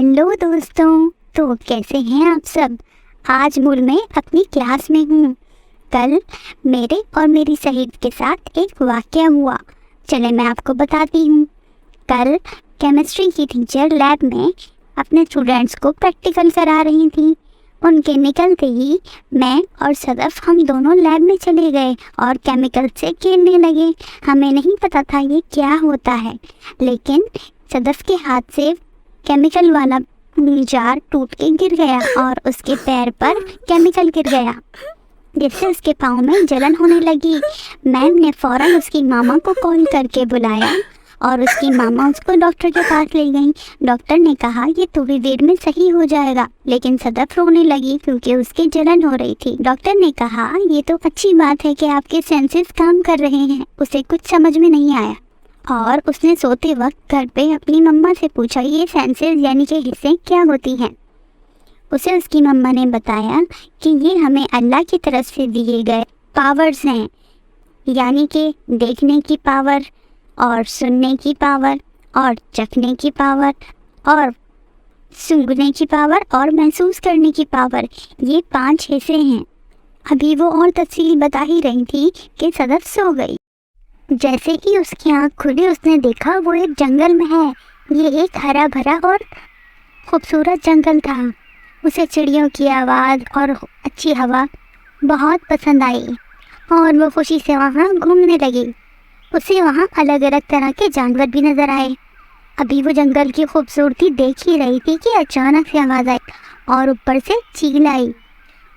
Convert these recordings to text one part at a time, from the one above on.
Hello दोस्तों, तो कैसे हैं आप सब। आज मूल में अपनी क्लास में हूँ। कल मेरे और मेरी सहेली के साथ एक वाक़या हुआ। चले मैं आपको बताती हूँ। कल केमिस्ट्री की टीचर लैब में अपने स्टूडेंट्स को प्रैक्टिकल करा रही थी। उनके निकलते ही मैं और सदफ हम दोनों लैब में चले गए और केमिकल से खेलने लगे। हमें नहीं पता था ये क्या होता है, लेकिन सदफ के हाथ से केमिकल वाला जार टूट के गिर गया और उसके पैर पर केमिकल गिर गया, जिससे उसके पाँव में जलन होने लगी। मैम ने फ़ौरन उसकी मामा को कॉल करके बुलाया और उसकी मामा उसको डॉक्टर के पास ले गई। डॉक्टर ने कहा ये थोड़ी देर में सही हो जाएगा, लेकिन सदफ रोने लगी क्योंकि उसकी जलन हो रही थी। डॉक्टर ने कहा ये तो अच्छी बात है कि आपके सेंसेस काम कर रहे हैं। उसे कुछ समझ में नहीं आया और उसने सोते वक्त घर पे अपनी मम्मा से पूछा ये सेंसेस यानी कि हिस्से क्या होती हैं। उसे उसकी मम्मा ने बताया कि ये हमें अल्लाह की तरफ से दिए गए पावर्स हैं, यानी कि देखने की पावर और सुनने की पावर और चखने की पावर और सूंघने की पावर और महसूस करने की पावर। ये 5 हिस्से हैं। अभी वो और तफसील बता ही रही थी कि सदफ सो गई। जैसे ही उसकी आँख खुली उसने देखा वो एक जंगल में है। ये एक हरा भरा और खूबसूरत जंगल था। उसे चिड़ियों की आवाज़ और अच्छी हवा बहुत पसंद आई और वो खुशी से वहाँ घूमने लगी। उसे वहाँ अलग अलग तरह के जानवर भी नज़र आए। अभी वो जंगल की खूबसूरती देख ही रही थी कि अचानक से आवाज़ आई और ऊपर से चील आई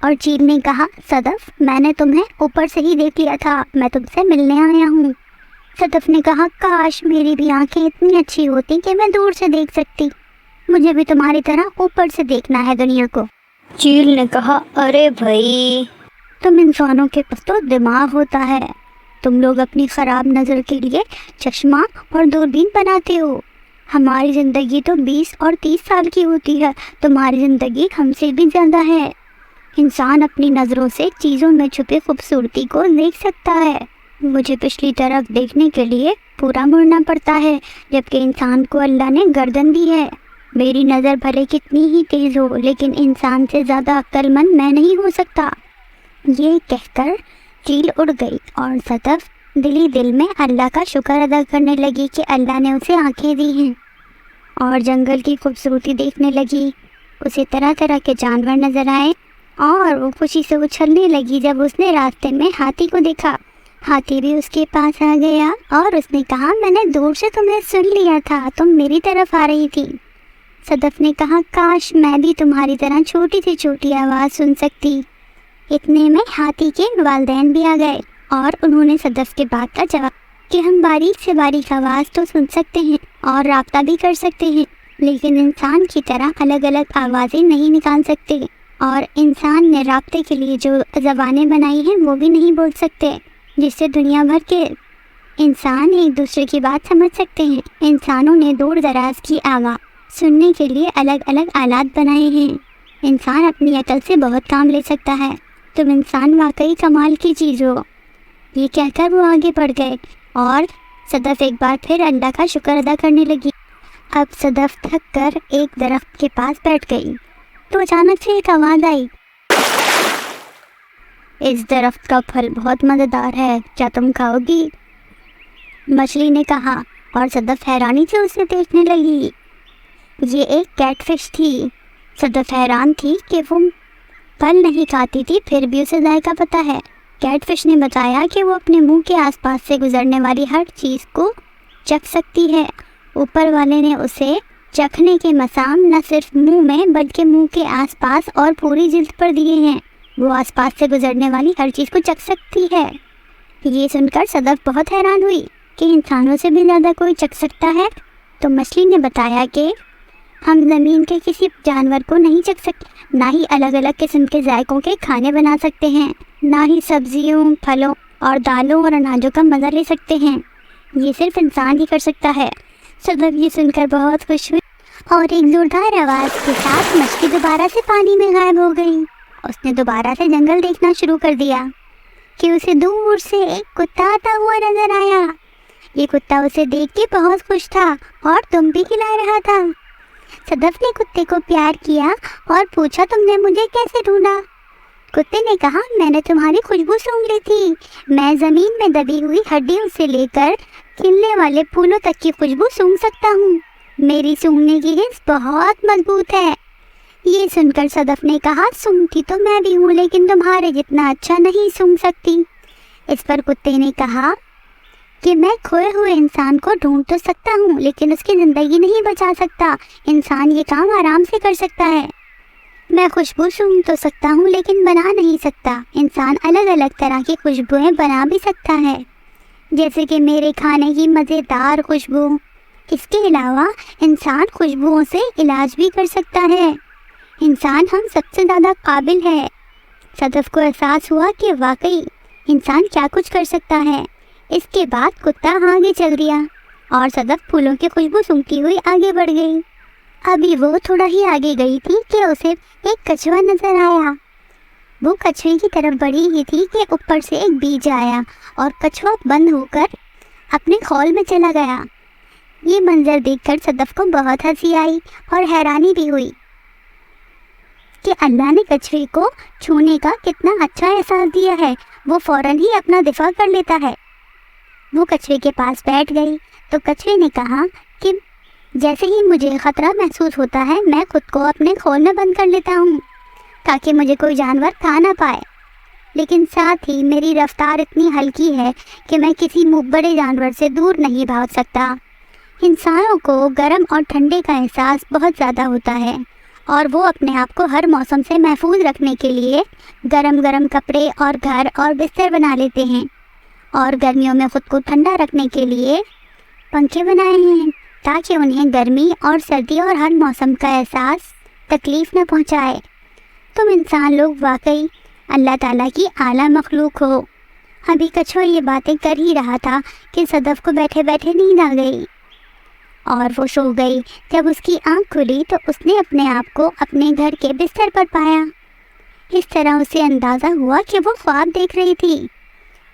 और चील ने कहा सदफ, मैंने तुम्हें ऊपर से ही देख लिया था, मैं तुमसे मिलने आया हूँ। सदफ ने कहा काश मेरी भी आंखें इतनी अच्छी होती कि मैं दूर से देख सकती। मुझे भी तुम्हारी तरह ऊपर से देखना है दुनिया को। चील ने कहा अरे भाई, तुम इंसानों के पास तो दिमाग होता है। तुम लोग अपनी ख़राब नज़र के लिए चश्मा और दूरबीन बनाते हो। हमारी ज़िंदगी तो 20 और 30 साल की होती है, तुम्हारी ज़िंदगी हमसे भी ज़्यादा है। इंसान अपनी नज़रों से चीज़ों में छुपी खूबसूरती को देख सकता है। मुझे पिछली तरफ देखने के लिए पूरा मुड़ना पड़ता है, जबकि इंसान को अल्लाह ने गर्दन दी है। मेरी नज़र भले कितनी ही तेज़ हो, लेकिन इंसान से ज़्यादा अक्लमंद मैं नहीं हो सकता। ये कहकर चील उड़ गई और सदफ दिली दिल में अल्लाह का शुक्र अदा करने लगी कि अल्लाह ने उसे आँखें दी हैं और जंगल की खूबसूरती देखने लगी। उसे तरह तरह के जानवर नज़र आए और वो खुशी से उछलने लगी जब उसने रास्ते में हाथी को देखा। हाथी भी उसके पास आ गया और उसने कहा मैंने दूर से तुम्हें सुन लिया था, तुम मेरी तरफ आ रही थी। सदफ ने कहा काश मैं भी तुम्हारी तरह छोटी से छोटी आवाज़ सुन सकती। इतने में हाथी के वालिदैन भी आ गए और उन्होंने सदफ के बात का जवाब कि हम बारीक से बारीक आवाज़ तो सुन सकते हैं और राब्ता भी कर सकते हैं, लेकिन इंसान की तरह अलग अलग आवाज़ें नहीं निकाल सकते, और इंसान ने राब्ते के लिए जो ज़बानें बनाई हैं वो भी नहीं बोल सकते, जिससे दुनिया भर के इंसान एक दूसरे की बात समझ सकते हैं। इंसानों ने दूर दराज की आवाज़ सुनने के लिए अलग अलग आलात बनाए हैं। इंसान अपनी अकल से बहुत काम ले सकता है। तुम इंसान वाकई कमाल की चीज़ हो। ये कहकर वो आगे बढ़ गए और सदफ एक बार फिर अल्लाह का शुक्र अदा करने लगी। अब सदफ थक कर एक दरख्त के पास बैठ गई तो अचानक से एक आवाज़ आई, इस दरख्त का फल बहुत मज़ेदार है, क्या तुम खाओगी? मछली ने कहा और सदफ हैरानी से उसे देखने लगी। ये एक कैटफिश थी। सदफ हैरान थी कि वो फल नहीं खाती थी, फिर भी उसे जायका पता है। कैटफिश ने बताया कि वो अपने मुंह के आसपास से गुजरने वाली हर चीज़ को चख सकती है। ऊपर वाले ने उसे चखने के मसाम न सिर्फ मुंह में बल्कि मुंह के आसपास और पूरी जिल्द पर दिए हैं। वो आसपास से गुजरने वाली हर चीज़ को चख सकती है। ये सुनकर सदफ बहुत हैरान हुई कि इंसानों से भी ज़्यादा कोई चख सकता है। तो मछली ने बताया कि हम ज़मीन के किसी जानवर को नहीं चख सकते, ना ही अलग अलग किस्म के जायकों के खाने बना सकते हैं, ना ही सब्जियों, फलों और दालों और अनाजों का मज़ा ले सकते हैं। ये सिर्फ इंसान ही कर सकता है। सदफ ये सुनकर बहुत खुश हुई और एक जोरदार आवाज़ के साथ मछली दोबारा से पानी में गायब हो गई। उसने दोबारा से जंगल देखना शुरू कर दिया कि उसे दूर से एक कुत्ता आता हुआ नजर आया। ये कुत्ता उसे देख के बहुत खुश था और तुम भी खिला रहा था। सदफ ने कुत्ते को प्यार किया और पूछा, तुमने मुझे कैसे ढूंढा? कुत्ते ने कहा, मैंने तुम्हारी खुशबू सूंघ ली थी। मैं ज़मीन में दबी हुई हड्डियों से लेकर खिलने वाले फूलों तक की खुशबू सूंघ सकता हूँ। मेरी सूंघने की हिस्स बहुत मजबूत है। ये सुनकर सदफ ने कहा, सूंघती तो मैं भी हूँ, लेकिन तुम्हारे जितना अच्छा नहीं सूंघ सकती। इस पर कुत्ते ने कहा कि मैं खोए हुए इंसान को ढूंढ तो सकता हूँ, लेकिन उसकी ज़िंदगी नहीं बचा सकता। इंसान ये काम आराम से कर सकता है। मैं खुशबू सूंघ तो सकता हूँ, लेकिन बना नहीं सकता। इंसान अलग अलग तरह की खुशबुएं बना भी सकता है, जैसे कि मेरे खाने की मज़ेदार खुशबू। इसके अलावा इंसान खुशबुओं से इलाज भी कर सकता है। इंसान हम सबसे ज़्यादा काबिल है। सदफ को एहसास हुआ कि वाकई इंसान क्या कुछ कर सकता है। इसके बाद कुत्ता आगे चल दिया और सदफ फूलों की खुशबू सूंघती हुई आगे बढ़ गई। अभी वो थोड़ा ही आगे गई थी कि उसे एक कछुआ नजर आया। वो कछुए की तरफ बढ़ी ही थी कि ऊपर से एक बीज आया और कछुआ बंद होकर अपने खोल में चला गया। ये मंजर देखकर सदफ को बहुत हंसी आई और हैरानी भी हुई कि अल्लाह ने कछुए को छूने का कितना अच्छा एहसास दिया है। वो फौरन ही अपना दिफा कर लेता है। वो कछुए के पास बैठ गई तो कछुए ने कहा कि जैसे ही मुझे ख़तरा महसूस होता है, मैं खुद को अपने खोल में बंद कर लेता हूँ ताकि मुझे कोई जानवर खा ना पाए। लेकिन साथ ही मेरी रफ्तार इतनी हल्की है कि मैं किसी बड़े जानवर से दूर नहीं भाग सकता। इंसानों को गर्म और ठंडे का एहसास बहुत ज़्यादा होता है और वो अपने आप को हर मौसम से महफूज रखने के लिए गरम गरम कपड़े और घर और बिस्तर बना लेते हैं, और गर्मियों में ख़ुद को ठंडा रखने के लिए पंखे बनाए हैं ताकि उन्हें गर्मी और सर्दी और हर मौसम का एहसास तकलीफ़ न पहुंचाए। तुम इंसान लोग वाकई अल्लाह ताला की आला मखलूक हो। अभी कछुआ ये बातें कर ही रहा था कि सदफ को बैठे बैठे नींद आ गई और वो सो गई। जब उसकी आंख खुली तो उसने अपने आप को अपने घर के बिस्तर पर पाया। इस तरह उसे अंदाज़ा हुआ कि वो ख्वाब देख रही थी।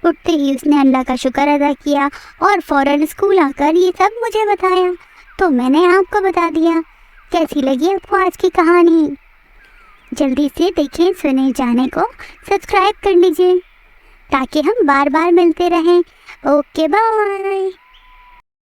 उठते ही उसने अल्लाह का शुक्र अदा किया और फ़ौरन स्कूल आकर ये सब मुझे बताया, तो मैंने आपको बता दिया। कैसी लगी आपको आज की कहानी? जल्दी से देखें, सुने, जाने को सब्सक्राइब कर लीजिए ताकि हम बार बार मिलते रहें। Okay, bye.